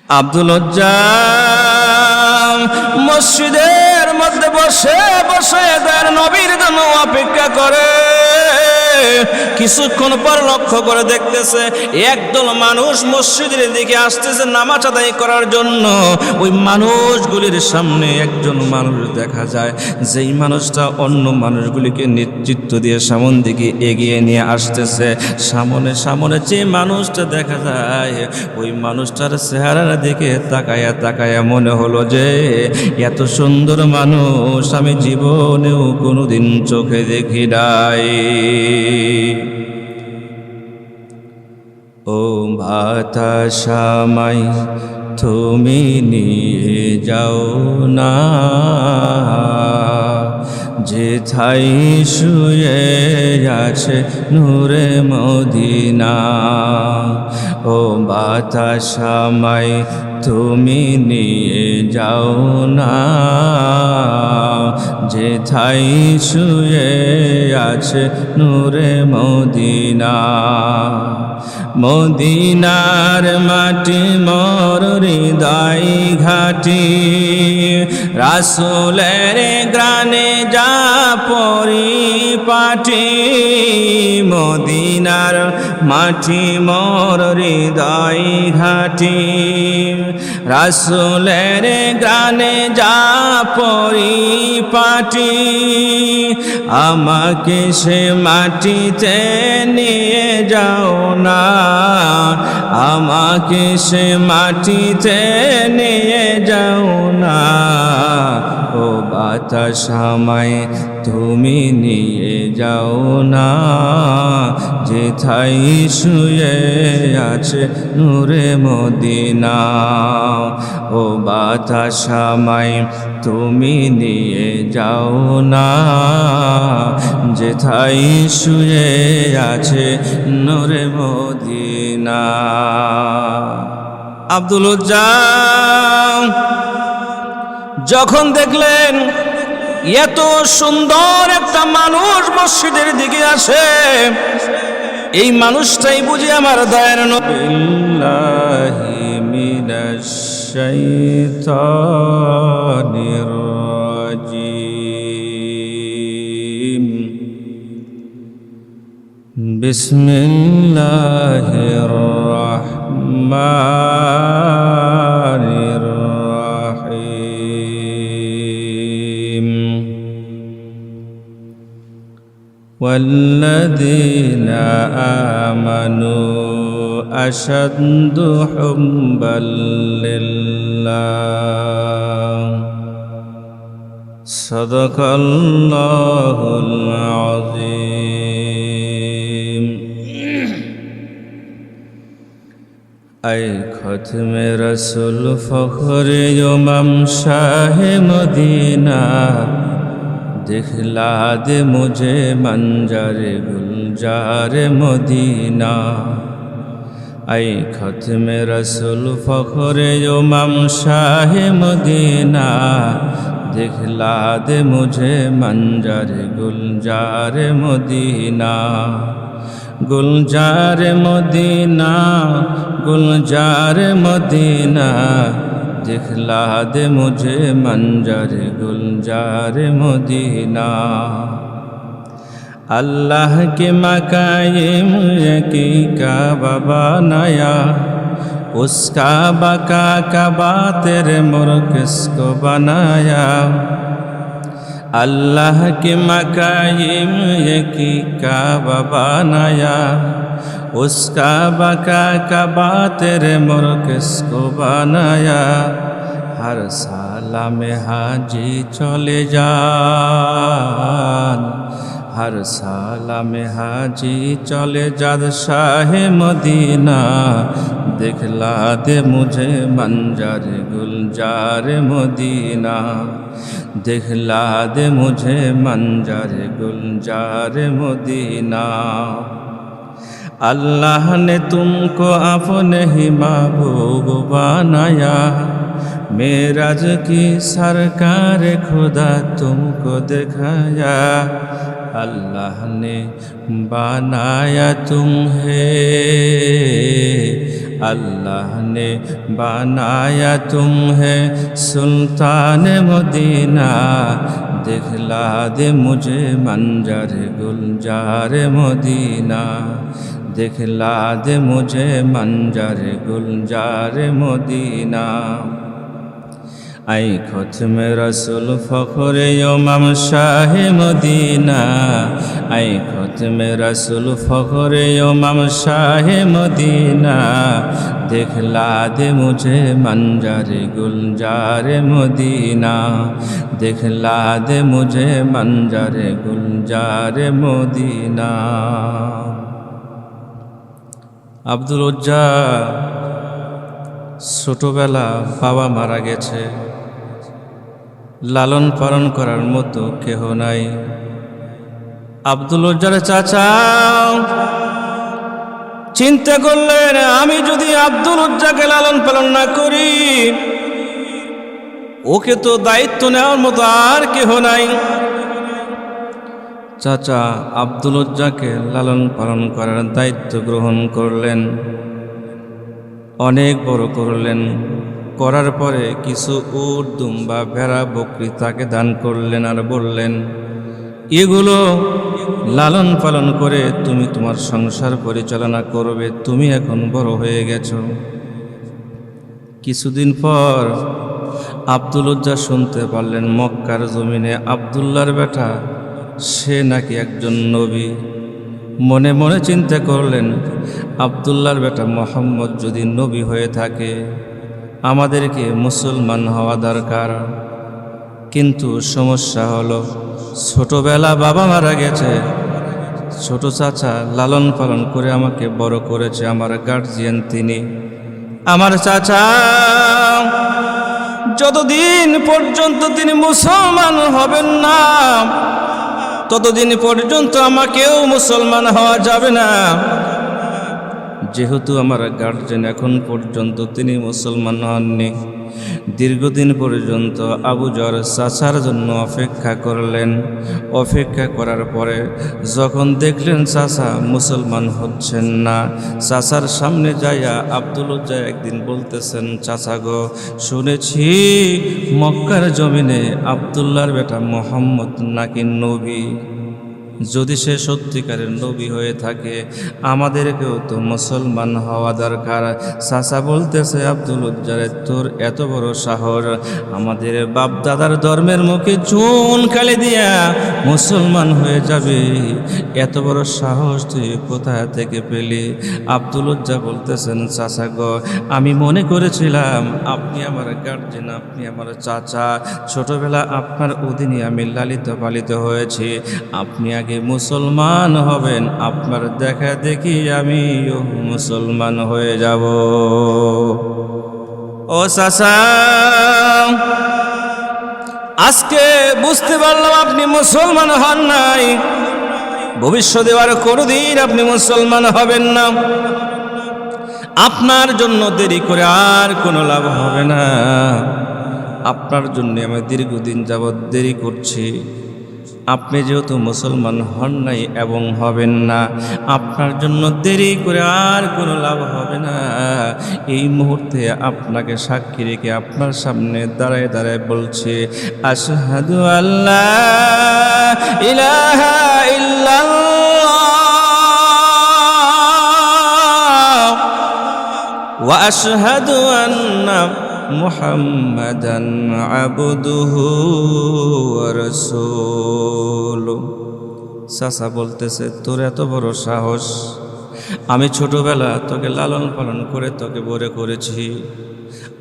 আব্দুল মসজিদের মধ্যে বসে বসে তার নবীর জন্য অপেক্ষা করে। কিছুক্ষণ পর লক্ষ্য করে দেখতেছে একদল মানুষ মসজিদের দিকে আসতেছে নামাজ আদায় করার জন্য। ওই মানুষগুলির সামনে একজন মানুষ দেখা যায়, যেই মানুষটা অন্য মানুষগুলিকে নেতৃত্ব দিয়ে সামন দিকে এগিয়ে নিয়ে আসতেছে। সামনে সামনে যে মানুষটা দেখা যায়, ওই মানুষটার চেহারার দিকে তাকায়া তাকায়া মনে হলো যে এত সুন্দর মানুষ আমি জীবনেও কোনোদিন চোখে দেখি নাই। ও বাতাসামাই তুমি নিয়ে যাও না, যেথাই শুয়ে আছে নূরে মদিনা। ও বাতাসামাই তুমি নিয়ে যাও না, যেথাই শুয়ে আছে নূরে মদিনা। মদিনার মাটি মোর হৃদয় ঘাটি, রাসূলের গ্রানে যা পরিপাটি। মদিনার মাটি মোর হৃদয় ঘাটি, রাসূলের গ্রানে যা পরিপাটি। আমাকে সে মাটিতে নিয়ে যাও না, আমাকে সে মাটিতে নিয়ে যাও না। ও বাতাসামাই তুমি নিয়ে যাও না, যেথাই শুয়ে আছে নূরে মদিনা। ও বাতাসামাই তুমি নিয়ে যাও না, যেথাই শুয়ে আছে নূরে মদিনা। আব্দুল যখন দেখলেন এত সুন্দর একটা মানুষ মসজিদের দিকে আসে, এই মানুষটাই বুঝি আমার দয়ার নবী। বিল্লাহি মিনাশ শাইতানির রাজিম। বিসমিল্লাহির রাহমানির রাহিম। والذين آمنوا أشد حبا لله صدق الله العظيم। اے ختم رسول فخر امم شاہ مدینہ، दिखला दे मुझे मंजर गुलजार मदीना। ऐ खत्म रसूल फखरे इमाम शाह मदीना, दिखला दे मुझे मंजर गुलजार मदीना। गुलजार मदीना, गुलजार मदीना, दिखला दे मुझे मंजर गुलजार मदीना। अल्लाह के मकाइम की काबा बनाया, उस काबा का काबा तेरे मुर्किस को बनाया। अल्लाह के मकाइम की काबा बनाया, उस काबा का काबा तेरे मुर्किस को बनाया। हर साला में हाजी चले जान, हर साला में हाजी चले जाद शाह मदीना। दिखला दे मुझे मंजर गुलजार मदीना, दिखला दे मुझे मंजर गुलजार मदीना। अल्लाह ने तुमको अपने ही महबूब बनाया, मेराज की सरकार खुदा तुमको दिखाया। अल्लाह ने बनाया तुम्हें अल्लाह ने बनाया तुम्हें सुल्तान मदीना दिखला दे मुझे मंजर गुलजार मदीना दिखला दे मुझे मंजर गुलजार मदीना आई खत्म रसूल फखर इमाम शाह मदीना आई खत्म रसूल फखर इमाम शाह मदीना दिखला दे मुझे मंजर गुलजार मदीना दिखला दे मुझे मंजर गुलजार मदीना। আব্দুল উজ্জা ছোটবেলা বাবা মারা গেছে, লালন পালন করার মতো কেহ নাই। আব্দুল উজ্জার চাচা চিন্তা করলেন, আমি যদি আব্দুল উজ্জাকে লালন পালন না করি, ওকে তো দায়িত্ব নেওয়ার মতো আর কেহ নাই। চাচা আব্দুল উজ্জাকে লালন পালন করার দায়িত্ব গ্রহণ করলেন, অনেক বড় করলেন। করার পরে কিছু উট দুম্বা ভেড়া বকরি তাকে দান করলেন আর বললেন, এগুলো লালন পালন করে তুমি তোমার সংসার পরিচালনা করবে, তুমি এখন বড় হয়ে গেছ। কিছুদিন পর আব্দুল উজ্জা শুনতে পারলেন মক্কার জমিনে আব্দুল্লাহর বেটা সে নাকি একজন নবী। মনে মনে চিন্তা করলেন, আব্দুল্লাহর বেটা মোহাম্মদ যদি নবী হয়ে থাকে আমাদেরকে মুসলমান হওয়া দরকার। কিন্তু সমস্যা হলো ছোটবেলা বাবা মারা গেছে, ছোট চাচা লালন পালন করে আমাকে বড় করেছে, আমার গার্জিয়ান তিনি। আমার চাচা যতদিন পর্যন্ত তিনি মুসলমান হবেন না ততদিন পর্যন্ত আমাকেও মুসলমান হওয়া যাবে না। যেহেতু আমার গার্জেন এখন পর্যন্ত তিনি মুসলমান হননি, দীর্ঘদিন পর্যন্ত আবু যর চাচার জন্য অপেক্ষা করলেন। অপেক্ষা করার পরে যখন দেখলেন চাচা মুসলমান হচ্ছেন না, চাচার সামনে যাইয়া আব্দুল উজ্জা একদিন বলতেছেন, চাচা গো, শুনেছি মক্কার জমিনে আব্দুল্লাহর বেটা মোহাম্মদ নাকি নবী। যদি সে সত্যিকারের নবী হয়ে থাকে আমাদেরকেও তো মুসলমান হওয়া দরকার। চাচা বলতেছে, আব্দুল উজ্জারে তোর এত বড় সাহস, আমাদের বাপ দাদার ধর্মের মুখে চুন কালি দিয়া মুসলমান হয়ে যাবে, এত বড় সাহস তুই কোথা থেকে পেলি? আব্দুল উজ্জা বলতেছেন, চাচা গো, আমি মনে করেছিলাম আপনি আমার গার্জেন, আপনি আমার চাচা, ছোটবেলা আপনার অধীনে আমি লালিত পালিত হয়েছি, আপনি আগে মুসলমান হবেন, আপনার দেখা দেখি আমিও মুসলমান হয়ে যাব। ও চাচা, আজকে বুঝতে পারলাম আপনি মুসলমান হন নাই, ভবিষ্যতে আর কোনোদিন আপনি মুসলমান হবেন না। আপনার জন্য দেরি করে আর কোনো লাভ হবে না, আপনার জন্য আমি দীর্ঘদিন যাবৎ দেরি করছি। আপনি যেহেতু মুসলমান হন নাই এবং হবেন না, আপনার জন্য দেরি করে আর কোনো লাভ হবে না। এই মুহূর্তে আপনাকে সাক্ষী রেখে আপনার সামনে দাঁড়ায় দাঁড়ায় বলছে, আশহাদু আল্লাহ ইলাহা ইল্লাল্লাহ ওয়া আশহাদু আন্না মুহাম্মাদান আবদুহু ওয়া রাসূলুহু। চাচা বলতেছে, তোর এত বড় সাহস, আমি ছোটবেলা তোকে লালন পালন করে তোকে বড় করেছি,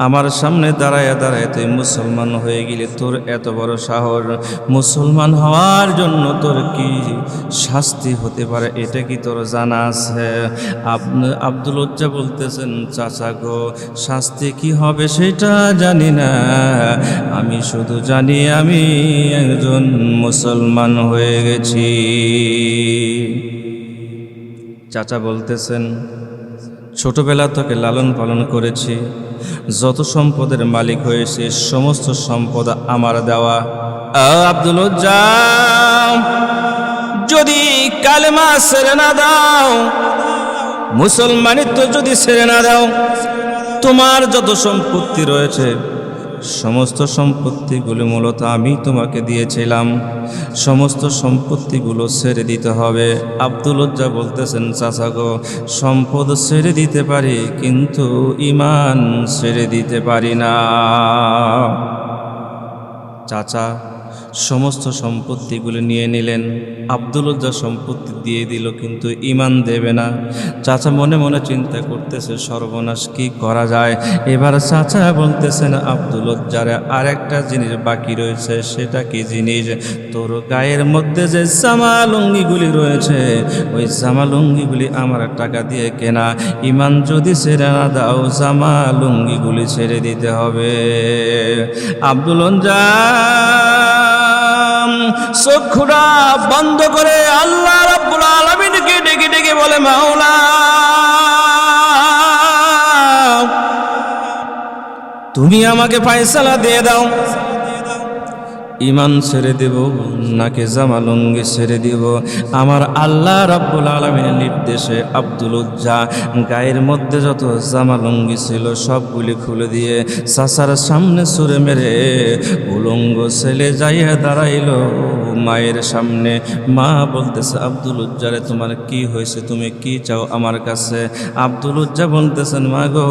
আমার সামনে দাঁড়ায় দাঁড়ায় তুই মুসলমান হয়ে গেলি, তোর এত বড় সাহস, মুসলমান হওয়ার জন্য তোর কি শাস্তি হতে পারে এটা কি তোর জানা আছে? আব্দুল উজ্জা বলতেছেন, চাচা গো, শাস্তি কি হবে সেটা জানি না, আমি শুধু জানি আমি একজন মুসলমান হয়ে গেছি। চাচা বলতেছেন, ছোটবেলা তোকে লালন পালন করেছি, যত সম্পদের মালিক হয়েছে সমস্ত সম্পদ আমার দেওয়া। আব্দুল উজ্জা, যদি কালেমা ছেড়ে না দাও মুসলমানিত্ব যদি ছেড়ে না দাও, তোমার যত সম্পত্তি রয়েছে সমস্ত সম্পত্তিগুলো মূলত আমি তোমাকে দিয়েছিলাম, সমস্ত সম্পত্তিগুলো ছেড়ে দিতে হবে। আব্দুল উজ্জা বলতেছেন, চাচা গো, সম্পদ ছেড়ে দিতে পারি কিন্তু ঈমান ছেড়ে দিতে পারি না। চাচা সমস্ত সম্পত্তিগুলো নিয়ে নিলেন, আব্দুল উজ্জা সম্পত্তি দিয়ে দিল কিন্তু ঈমান দেবে না। চাচা মনে মনে চিন্তা করতেছে, সর্বনাশ, কি করা যায়। এবার চাচা বলতেছেন, আব্দুল উজ্জারে আরেকটা জিনিস বাকি রয়েছে। সেটা কি জিনিস? তোর গায়ের মধ্যে যে জামা লুঙ্গিগুলি রয়েছে, ওই জামা লুঙ্গিগুলি আমার টাকা দিয়ে কেনা। ঈমান যদি ছেড়ে না দাও, জামা লুঙ্গিগুলি ছেড়ে দিতে হবে। আব্দুল উজ্জা চক্ষুটা বন্ধ করে আল্লাহ রাব্বুল আলামিনকে ডেকে ডেকে বলে, মাওলা, তুমি আমাকে ফয়সালা দিয়ে দাও, ঈমান ছেড়ে দেব নাকি জামা লুঙ্গি ছেড়ে দিব। আমার আল্লাহ রাব্বুল আলামিনের নির্দেশে আব্দুল উজ্জা গায়ের মধ্যে যত জামা লুঙ্গি ছিল সবগুলি খুলে দিয়ে চাচার সামনে ছুঁড়ে মেরে উলঙ্গ ছেলে যাইয়া দাঁড়াইল মায়ের সামনে। মা বলতেছে, আব্দুল উজ্জারে তোমার কি হয়েছে, তুমি কি চাও আমার কাছে? আব্দুল উজ্জা বলতেছেন, মা গো,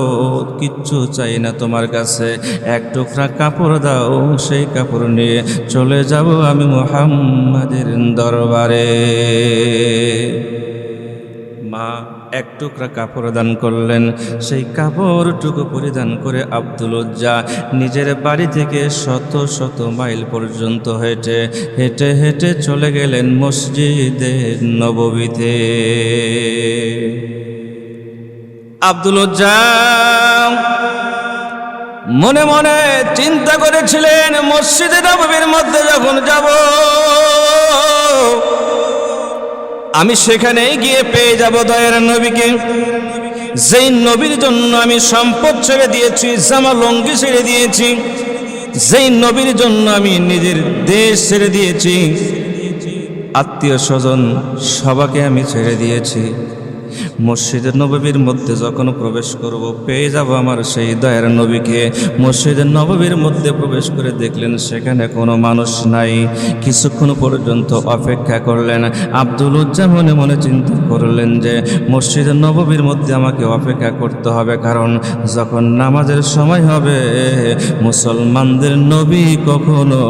কিচ্ছু চাই না তোমার কাছে, এক টুকরা কাপড় দাও, সেই কাপড় নিয়ে চলে যাব আমি মুহাম্মাদের দরবারে। মা এক টুকরা কাপড় দান করলেন। সেই কাপড়টুকু পরিধান করে আব্দুল উজ্জা নিজের বাড়ি থেকে শত শত মাইল পর্যন্ত হেঁটে হেঁটে হেঁটে চলে গেলেন মসজিদে নববীতে। আব্দুল উজ্জা মনে মনে চিন্তা করেছিলেন, মসজিদে নববীর মধ্যে যখন যাব আমি সেখানেই গিয়ে পেয়ে যাব দয়ার নবীকে, যেই নবীর জন্য আমি সম্পদ ছেড়ে দিয়েছি, জামা লুঙ্গি ছেড়ে দিয়েছি, যেই নবীর জন্য আমি নিজের দেশ ছেড়ে দিয়েছি, আত্মীয় স্বজন সবাইকে আমি ছেড়ে দিয়েছি। মসজিদের নববীর মধ্যে যখন প্রবেশ করব পেয়ে যাব আমার সেই দয়ার নবীকে। মসজিদের নববীর মধ্যে প্রবেশ করে দেখলেন সেখানে কোনো মানুষ নাই। কিছুক্ষণ পর্যন্ত অপেক্ষা করলেন। আব্দুল উজ্জা মনে মনে চিন্তা করলেন যে মসজিদের নববীর মধ্যে আমাকে অপেক্ষা করতে হবে, কারণ যখন নামাজের সময় হবে মুসলমানদের নবী কখনো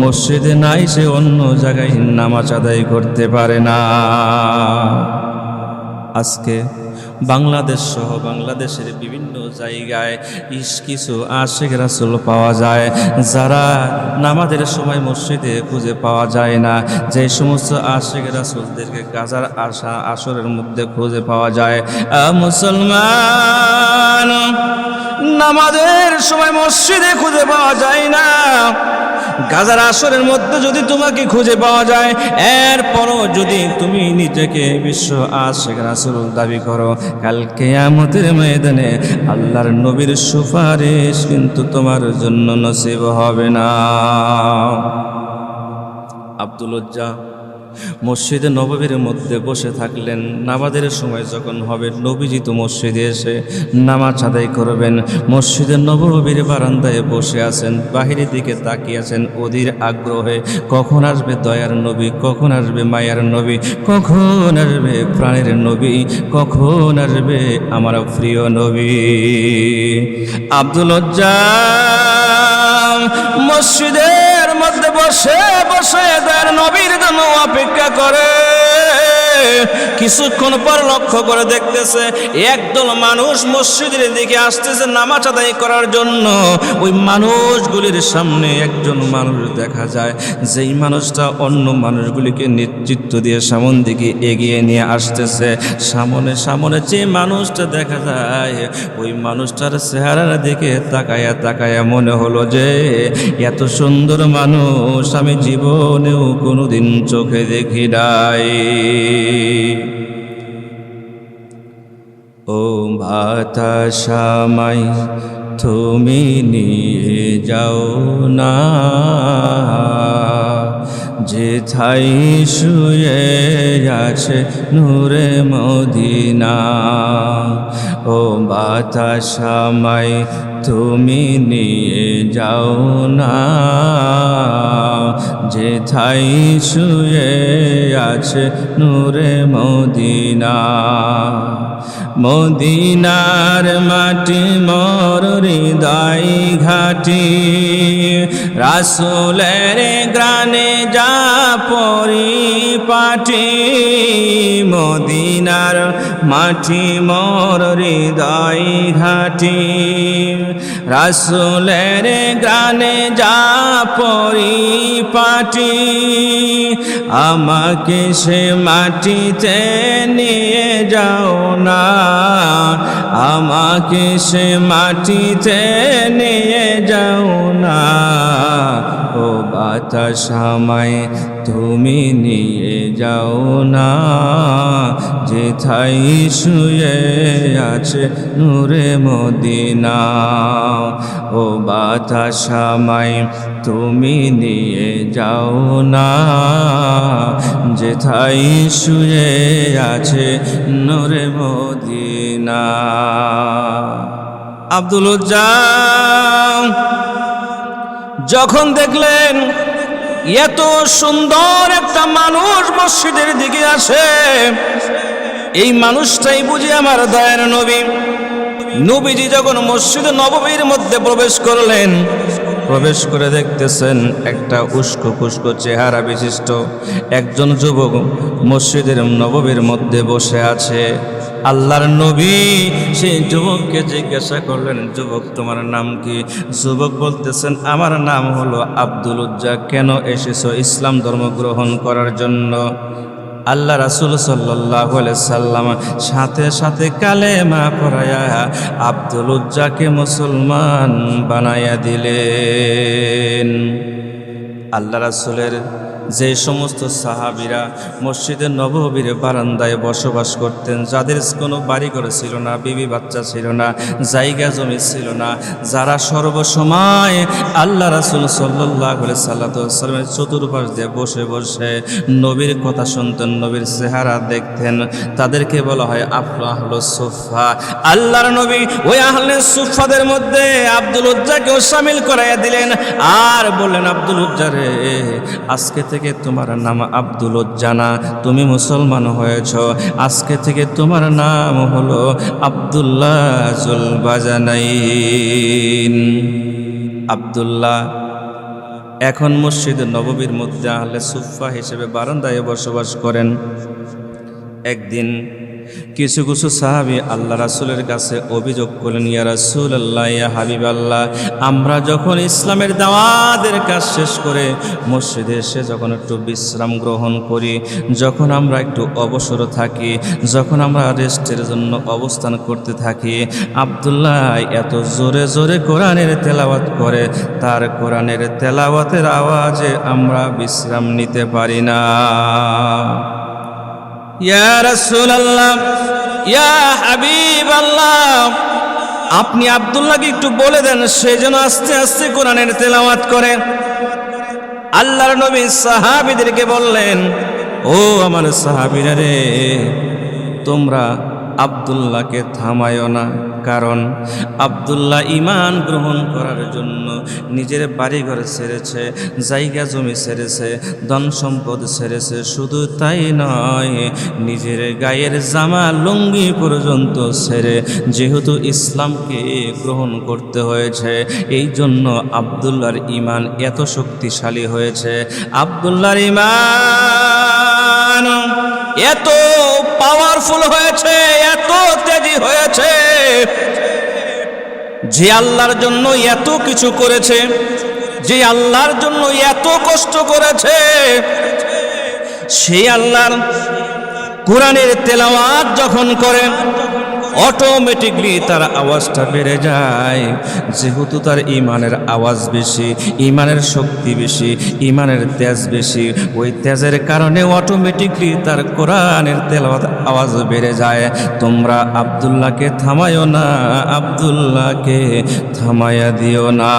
মসজিদে নাই, সে অন্য জায়গায় নামাজ আদায় করতে পারে না। আজকে বাংলাদেশ সহ বাংলাদেশের বিভিন্ন জায়গায় কিছু আশিক রাসূল পাওয়া যায়, যারা নামাজের সময় মসজিদে খুঁজে পাওয়া যায় না। যে সমস্ত আশিক রাসূলদেরকে গাজার আসরের মধ্যে খুঁজে পাওয়া যায়। মুসলমান, নামাজের সময় মসজিদে খুঁজে পাওয়া যায় না, গাজার আসরের মধ্যে যদি তোমাকে খুঁজে পাওয়া যায়, এরপরও যদি তুমি নিজেকে বিশ্ব আশিক রাসূল দাবি করো, কাল কিয়ামতের ময়দানে আল্লাহর নবীর সুপারিশ কিন্তু তোমার জন্য নসিব হবে না। আব্দুল উজ্জা মসজিদে নববীর মধ্যে বসে থাকলেন। নামাজের সময় যখন হবে নবীজি তো মসজিদে এসে নামাজ আদায় করবেন। মসজিদে নববীর বারান্দায় বসে আছেন, বাহিরের দিকে তাকিয়ে আছেন অধীর আগ্রহে, কখন আসবে দয়ার নবী, কখন আসবে মায়ার নবী, কখন আসবে প্রাণের নবী, কখন আসবে আমার প্রিয় নবী। আব্দুল উজ্জা মসজিদের মধ্যে বসে বসে তার নবীর জন্য অপেক্ষা করে। কিছুক্ষণ পর লক্ষ্য করে দেখতেছে একদল মানুষ মসজিদের দিকে আসতেছে নামাজ আদায় করার জন্য। ওই মানুষগুলির সামনে একজন মানুষ দেখা যায়, যেই মানুষটা অন্য মানুষগুলিকে নেতৃত্ব দিয়ে সামন দিকে এগিয়ে নিয়ে আসতেছে। সামনে সামনে যে মানুষটা দেখা যায়, ওই মানুষটার চেহারার দিকে তাকায়া তাকায়া মনে হলো যে এত সুন্দর মানুষ আমি জীবনেও কোনোদিন চোখে দেখি নাই। ও বাতাসামাই তুমি নিয়ে যাও না, যে যেথায় শুয়ে আছে নূরে মদিনা। ও বাতাস আমায় তুমি নিয়ে যাও না, যেথায় শুয়ে আছে নূরে মদিনা। মদিনার মাটি মোর হৃদয় ঘাটি, রাসূলের গ্রানে যা পরিপাটি। মদিনার মাটি মোর হৃদয় ঘাটি, রাসূলের গ্রানে যা পরিপাটি। আমাকে সে মাটিতে নিয়ে যাও না, আমাকে সে মাটিতে নিয়ে যাও না। ও বাতাস আমায় তুমি নিয়ে যাও না, যেথায় শুয়ে আছে নূরে মদিনা। ও বাতাস আমায় তুমি নিয়ে যাও না, যেথায় শুয়ে আছে নূরে মদিনা। আব্দুল উজ্জা যখন দেখলেন এত সুন্দর একটা মানুষ মসজিদের দিকে আসে, এই মানুষটাই বুঝি আমার দয়ার নবী। নবীজি যখন মসজিদ নববীর মধ্যে প্রবেশ করলেন, প্রবেশ করে দেখতেছেন একটা উস্কো খুস্কো চেহারা বিশিষ্ট একজন যুবক মসজিদের নববীর মধ্যে বসে আছে। আল্লাহর নবী সেই যুবককে জিজ্ঞাসা করলেন, যুবক তোমার নাম কি? যুবক বলতেছেন, আমার নাম হলো আব্দুল উজ্জা। কেন এসেছো ইসলাম ধর্ম গ্রহণ করার জন্য? আল্লাহ রাসূল সাল্লাল্লাহু আলাইহি সাল্লাম সাথে সাথে কালেমা পড়ায়া আব্দুল উজ্জাকে মুসলমান বানায়া দিলেন। আল্লাহ রাসূলের যে সমস্ত সাহাবীরা মসজিদের নববীর বারান্দায় বসবাস করতেন, যাদের কোনো বাড়িঘর ছিল না, বিবি বাচ্চা ছিল না, জায়গা জমি ছিল না, যারা সর্বসময় আল্লাহ রাসূল সাল্লাল্লাহু আলাইহি সাল্লামের চতুর্পাশ দিয়ে বসে বসে নবীর কথা শুনতেন, নবীর চেহারা দেখতেন, তাদেরকে বলা হয় আহলুস সুফফা। আল্লাহর নবী ওই আহলুস সুফফাদের মধ্যে আব্দুল উজ্জাকেও শামিল করাইয়া দিলেন আর বললেন, আব্দুল উজ্জা রে, আজকে থেকে তোমার নাম আব্দুল উজ্জা না, তুমি মুসলমান হয়েছ। আজকে থেকে তোমার নাম হলো আব্দুল্লাহ জুল বাজানাইন। আব্দুল্লাহ এখন মসজিদ নববীর মধ্যে আহলে সুফফা হিসেবে বারান্দায় বসবাস করেন। একদিন কিছু কিছু সাহাবী আল্লাহ রাসূলের কাছে অভিযোগ করলেন, ইয়া রাসূলুল্লাহ, ইয়া হাবিবাল্লাহ, আমরা যখন ইসলামের দাওয়াতের কাজ শেষ করে মসজিদে এসে যখন একটু বিশ্রাম গ্রহণ করি, যখন আমরা একটু অবসর থাকি, যখন আমরা রেস্টের জন্য অবস্থান করতে থাকি, আব্দুল্লাহ এত জোরে জোরে কোরআনের তেলাওয়াত করে, তার কোরআনের তেলাওয়াতের আওয়াজে আমরা বিশ্রাম নিতে পারি না। ইয়া রাসূলুল্লাহ, ইয়া হাবিবাল্লাহ, আপনি আব্দুল্লাহকে একটু বলে দেন সে যেন আস্তে আস্তে কোরআনের তেলাওয়াত করে। আল্লাহর নবী সাহাবীদেরকে বললেন, ও আমার সাহাবীরা রে, তোমরা আব্দুল্লাহকে থামায়ো না, কারণ আব্দুল্লাহ ঈমান গ্রহণ করার জন্য নিজের বাড়িঘর ছেড়েছে, জায়গা জমি ছেড়েছে, ধন সম্পদ ছেড়েছে। শুধু তাই নয়, নিজের গায়ের জামা লুঙ্গি পর্যন্ত ছেড়ে যেহেতু ইসলামকে গ্রহণ করতে হয়েছে, এই জন্য আব্দুল্লাহর ঈমান এত শক্তিশালী হয়েছে। আব্দুল্লাহর ঈমান এত পাওয়ারফুল হয়েছে, এত তেজি হয়েছে, যে আল্লাহর জন্য এত কিছু করেছে, যে আল্লাহর জন্য এত কষ্ট করেছে, সেই আল্লাহর কোরআনের তেলাওয়াত যখন করে অটোমেটিকলি তার আওয়াজটা বেড়ে যায়। যেহেতু তার ঈমানের আওয়াজ বেশি, ঈমানের শক্তি বেশি, ঈমানের তেজ বেশি, ওই তেজের কারণে অটোমেটিকলি তার কোরআনের তেলাওয়াত আওয়াজ বেড়ে যায়। তোমরা আব্দুল্লাহকে থামায়ো না, আব্দুল্লাহকে থামায়া দিও না।